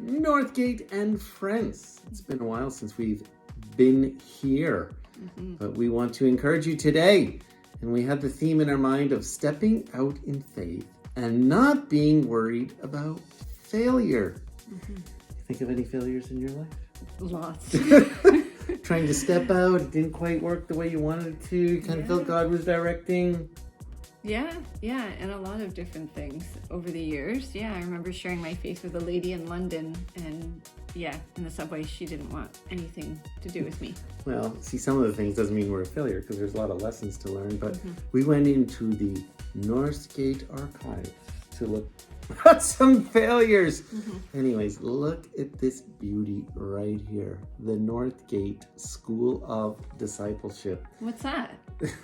Northgate and friends. It's been a while since we've been here, but we want to encourage you today. And we had the theme in our mind of stepping out in faith and not being worried about failure. Think of any failures in your life? Lots. Trying to step out, it didn't quite work the way you wanted it to. You kind of felt God was directing. Yeah, and a lot of different things over the years. Yeah, I remember sharing my faith with a lady in London, and in the subway, she didn't want anything to do with me. Well, see, some of the things doesn't mean we're a failure because there's a lot of lessons to learn, but we went into the Northgate archive to look at some failures. Anyways, look at this beauty right here. The Northgate School of Discipleship. What's that?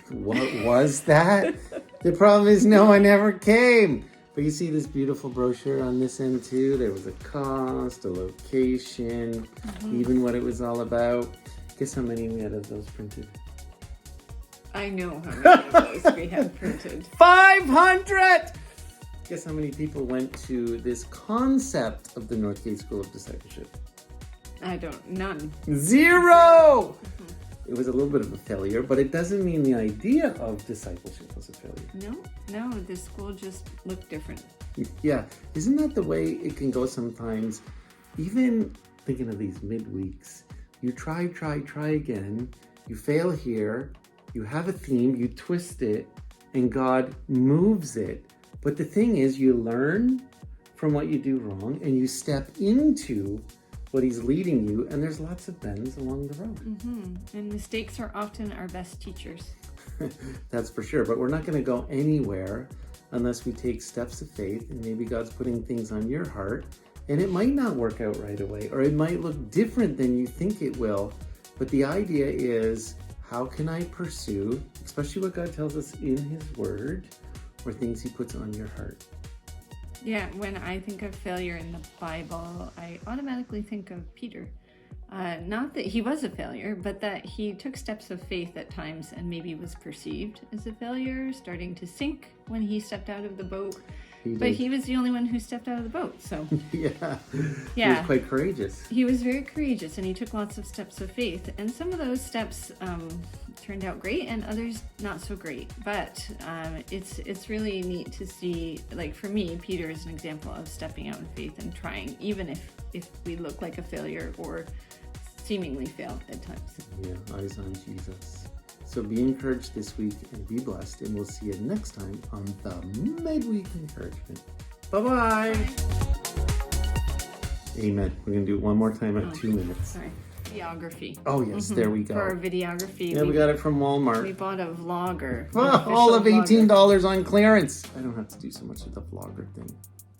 What was that? The problem is no one ever came. But you see this beautiful brochure on this end too. There was a cost, a location, even what it was all about. Guess how many we had of those printed? I know how many of those we have printed. 500! Guess how many people went to this concept of the Northgate School of Discipleship? None. 0! It was a little bit of a failure, but it doesn't mean the idea of discipleship was a failure. No, the school just looked different. Yeah, isn't that the way it can go sometimes? Even thinking of these midweeks, you try again, you fail here, you have a theme, you twist it, and God moves it. But the thing is, you learn from what you do wrong, and you step into what he's leading you, and there's lots of bends along the road. And mistakes are often our best teachers. That's for sure, but we're not going to go anywhere unless we take steps of faith, and maybe God's putting things on your heart, and it might not work out right away, or it might look different than you think it will, but the idea is, how can I pursue, especially what God tells us in his word, or things he puts on your heart? Yeah, when I think of failure in the Bible, I automatically think of Peter. Not that he was a failure, but that he took steps of faith at times and maybe was perceived as a failure, starting to sink when he stepped out of the boat. But he was the only one who stepped out of the boat, so... He was quite courageous. He was very courageous, and he took lots of steps of faith. And some of those steps turned out great, and others not so great. But it's really neat to see, like for me, Peter is an example of stepping out in faith and trying, even if we look like a failure or seemingly failed at times. Yeah, eyes on Jesus. So be encouraged this week and be blessed, and we'll see you next time on the Midweek Encouragement. Bye-bye. Bye. Amen. We're going to do it one more time at 2 minutes. Sorry. Videography. Oh, yes, there we go. For our videography. Yeah, we got it from Walmart. We bought a vlogger. All of official $18 on clearance. I don't have to do so much of the vlogger thing.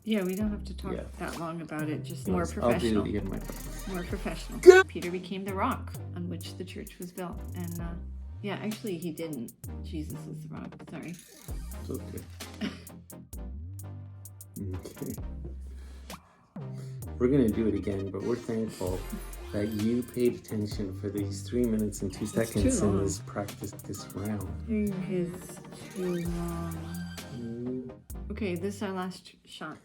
Yeah, we don't have to talk that long about it. Just more Yes, professional. I'll do it again myself. More professional. Good. Peter became the rock on which the church was built. And actually he didn't. Jesus is the rock. Sorry. So good. Okay. We're going to do it again, but we're thankful that you paid attention for these 3 minutes and 2 seconds in this practice, this round. It is too long. Okay, this is our last shot.